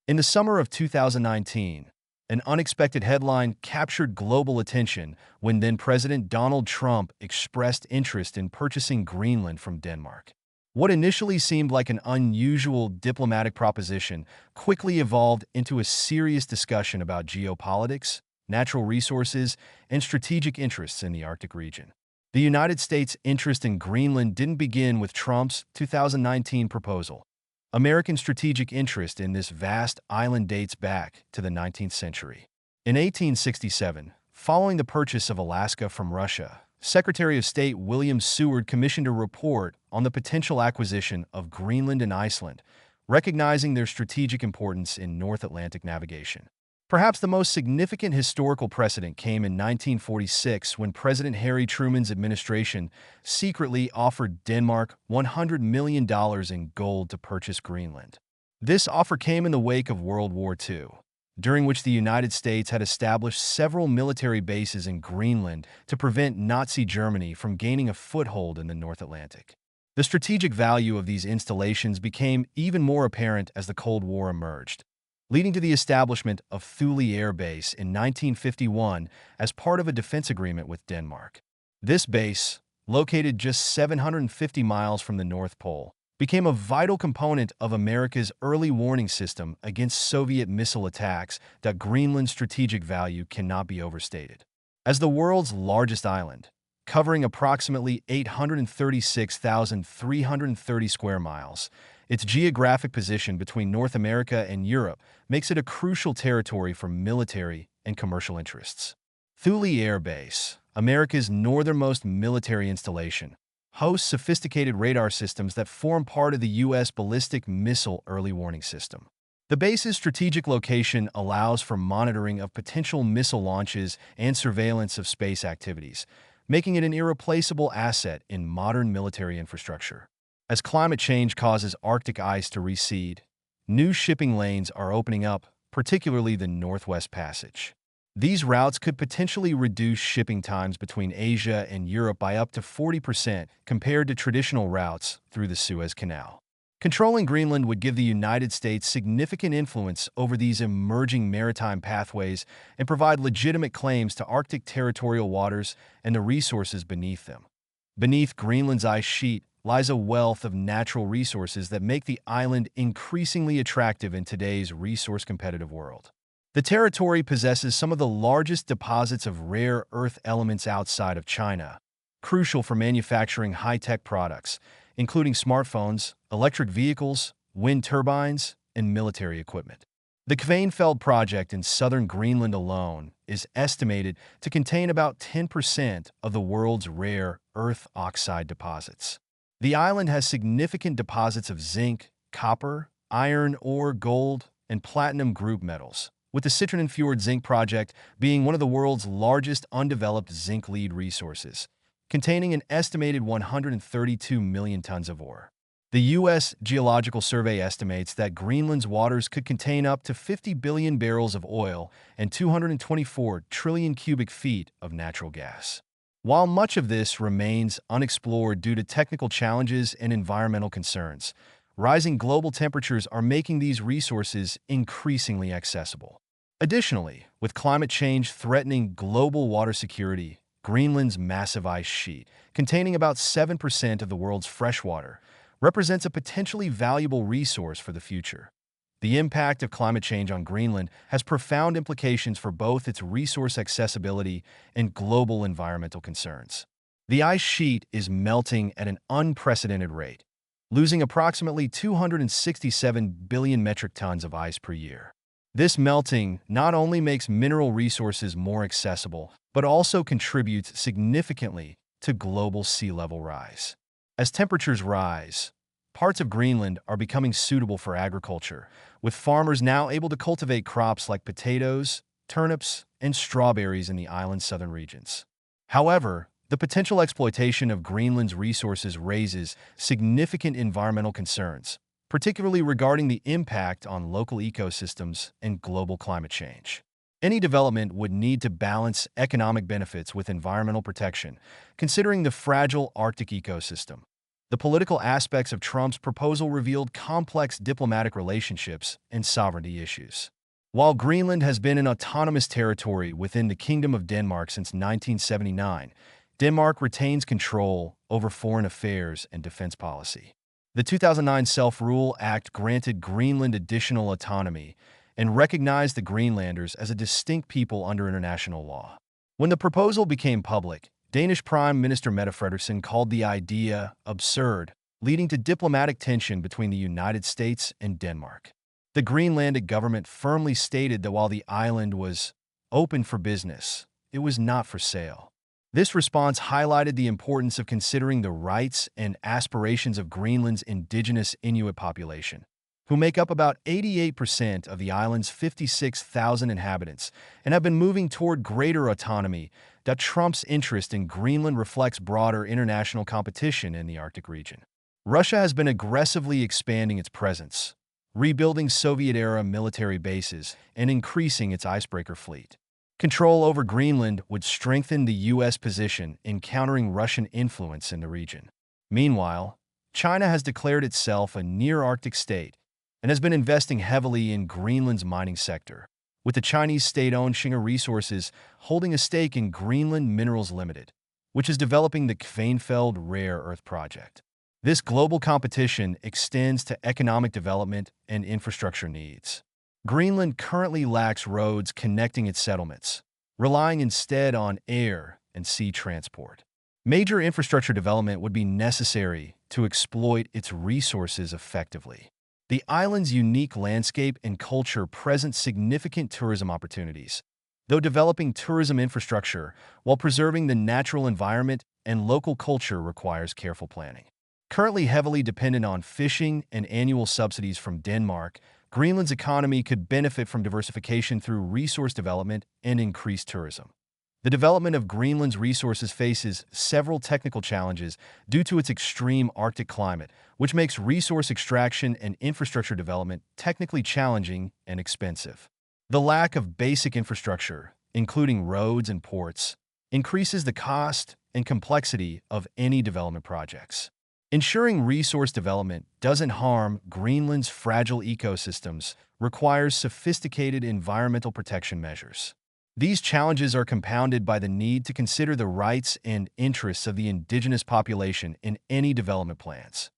In the summer of 2019, an unexpected headline captured global attention when then-President Donald Trump expressed interest in purchasing Greenland from Denmark. What initially seemed like an unusual diplomatic proposition quickly evolved into a serious discussion about geopolitics, natural resources, and strategic interests in the Arctic region. The United States' interest in Greenland didn't begin with Trump's 2019 proposal. American strategic interest in this vast island dates back to the 19th century. In 1867, following the purchase of Alaska from Russia, Secretary of State William Seward commissioned a report on the potential acquisition of Greenland and Iceland, recognizing their strategic importance in North Atlantic navigation. Perhaps the most significant historical precedent came in 1946 when President Harry Truman's administration secretly offered Denmark $100 million in gold to purchase Greenland. This offer came in the wake of World War II, during which the United States had established several military bases in Greenland to prevent Nazi Germany from gaining a foothold in the North Atlantic. The strategic value of these installations became even more apparent as the Cold War emerged, leading to the establishment of Thule Air Base in 1951 as part of a defense agreement with Denmark. This base, located just 750 miles from the North Pole, became a vital component of America's early warning system against Soviet missile attacks. That Greenland's strategic value cannot be overstated. As the world's largest island, covering approximately 836,330 square miles, its geographic position between North America and Europe makes it a crucial territory for military and commercial interests. Thule Air Base, America's northernmost military installation, hosts sophisticated radar systems that form part of the U.S. ballistic missile early warning system. The base's strategic location allows for monitoring of potential missile launches and surveillance of space activities, making it an irreplaceable asset in modern military infrastructure. As climate change causes Arctic ice to recede, new shipping lanes are opening up, particularly the Northwest Passage. These routes could potentially reduce shipping times between Asia and Europe by up to 40% compared to traditional routes through the Suez Canal. Controlling Greenland would give the United States significant influence over these emerging maritime pathways and provide legitimate claims to Arctic territorial waters and the resources beneath them. Beneath Greenland's ice sheet lies a wealth of natural resources that make the island increasingly attractive in today's resource-competitive world. The territory possesses some of the largest deposits of rare earth elements outside of China, crucial for manufacturing high-tech products, including smartphones, electric vehicles, wind turbines, and military equipment. The Kvanefjeld project in southern Greenland alone is estimated to contain about 10% of the world's rare earth oxide deposits. The island has significant deposits of zinc, copper, iron ore, gold, and platinum group metals, with the Citroen Zinc project being one of the world's largest undeveloped zinc lead resources, containing an estimated 132 million tons of ore. The U.S. Geological Survey estimates that Greenland's waters could contain up to 50 billion barrels of oil and 224 trillion cubic feet of natural gas. While much of this remains unexplored due to technical challenges and environmental concerns, rising global temperatures are making these resources increasingly accessible. Additionally, with climate change threatening global water security, Greenland's massive ice sheet, containing about 7% of the world's freshwater, represents a potentially valuable resource for the future. The impact of climate change on Greenland has profound implications for both its resource accessibility and global environmental concerns. The ice sheet is melting at an unprecedented rate, losing approximately 267 billion metric tons of ice per year. This melting not only makes mineral resources more accessible, but also contributes significantly to global sea level rise. As temperatures rise, parts of Greenland are becoming suitable for agriculture, with farmers now able to cultivate crops like potatoes, turnips, and strawberries in the island's southern regions. However, the potential exploitation of Greenland's resources raises significant environmental concerns, particularly regarding the impact on local ecosystems and global climate change. Any development would need to balance economic benefits with environmental protection, considering the fragile Arctic ecosystem. The political aspects of Trump's proposal revealed complex diplomatic relationships and sovereignty issues. While Greenland has been an autonomous territory within the Kingdom of Denmark since 1979, Denmark retains control over foreign affairs and defense policy. The 2009 Self-Rule Act granted Greenland additional autonomy and recognized the Greenlanders as a distinct people under international law. When the proposal became public, Danish Prime Minister Mette Frederiksen called the idea absurd, leading to diplomatic tension between the United States and Denmark. The Greenlandic government firmly stated that while the island was open for business, it was not for sale. This response highlighted the importance of considering the rights and aspirations of Greenland's indigenous Inuit population, who make up about 88% of the island's 56,000 inhabitants and have been moving toward greater autonomy. That Trump's interest in Greenland reflects broader international competition in the Arctic region. Russia has been aggressively expanding its presence, rebuilding Soviet-era military bases and increasing its icebreaker fleet. Control over Greenland would strengthen the U.S. position in countering Russian influence in the region. Meanwhile, China has declared itself a near-Arctic state and has been investing heavily in Greenland's mining sector, with the Chinese state-owned Shinga Resources holding a stake in Greenland Minerals Limited, which is developing the Kvanefjeld rare earth project. This global competition extends to economic development and infrastructure needs. Greenland currently lacks roads connecting its settlements, relying instead on air and sea transport. Major infrastructure development would be necessary to exploit its resources effectively. The island's unique landscape and culture present significant tourism opportunities, though developing tourism infrastructure while preserving the natural environment and local culture requires careful planning. Currently heavily dependent on fishing and annual subsidies from Denmark, Greenland's economy could benefit from diversification through resource development and increased tourism. The development of Greenland's resources faces several technical challenges due to its extreme Arctic climate, which makes resource extraction and infrastructure development technically challenging and expensive. The lack of basic infrastructure, including roads and ports, increases the cost and complexity of any development projects. Ensuring resource development doesn't harm Greenland's fragile ecosystems requires sophisticated environmental protection measures. These challenges are compounded by the need to consider the rights and interests of the indigenous population in any development plans.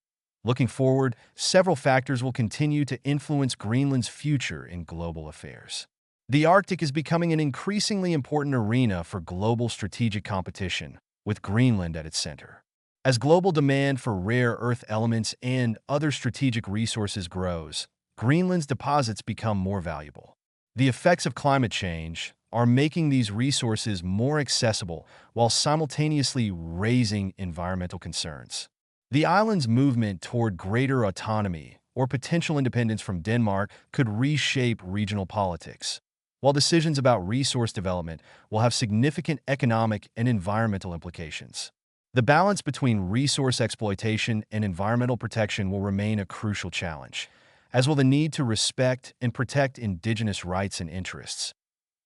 Looking forward, several factors will continue to influence Greenland's future in global affairs. The Arctic is becoming an increasingly important arena for global strategic competition, with Greenland at its center. As global demand for rare earth elements and other strategic resources grows, Greenland's deposits become more valuable. The effects of climate change are making these resources more accessible while simultaneously raising environmental concerns. The island's movement toward greater autonomy or potential independence from Denmark could reshape regional politics, while decisions about resource development will have significant economic and environmental implications. The balance between resource exploitation and environmental protection will remain a crucial challenge, as will the need to respect and protect indigenous rights and interests.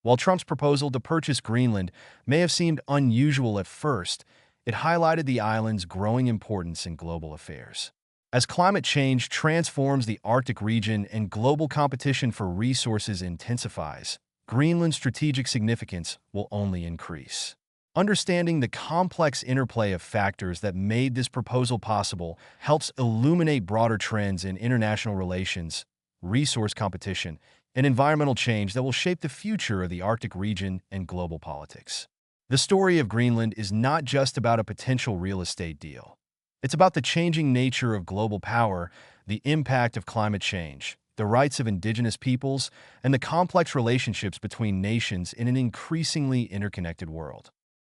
While Trump's proposal to purchase Greenland may have seemed unusual at first, it highlighted the island's growing importance in global affairs. As climate change transforms the Arctic region and global competition for resources intensifies, Greenland's strategic significance will only increase. Understanding the complex interplay of factors that made this proposal possible helps illuminate broader trends in international relations, resource competition, and environmental change that will shape the future of the Arctic region and global politics. The story of Greenland is not just about a potential real estate deal. It's about the changing nature of global power, the impact of climate change, the rights of indigenous peoples, and the complex relationships between nations in an increasingly interconnected world.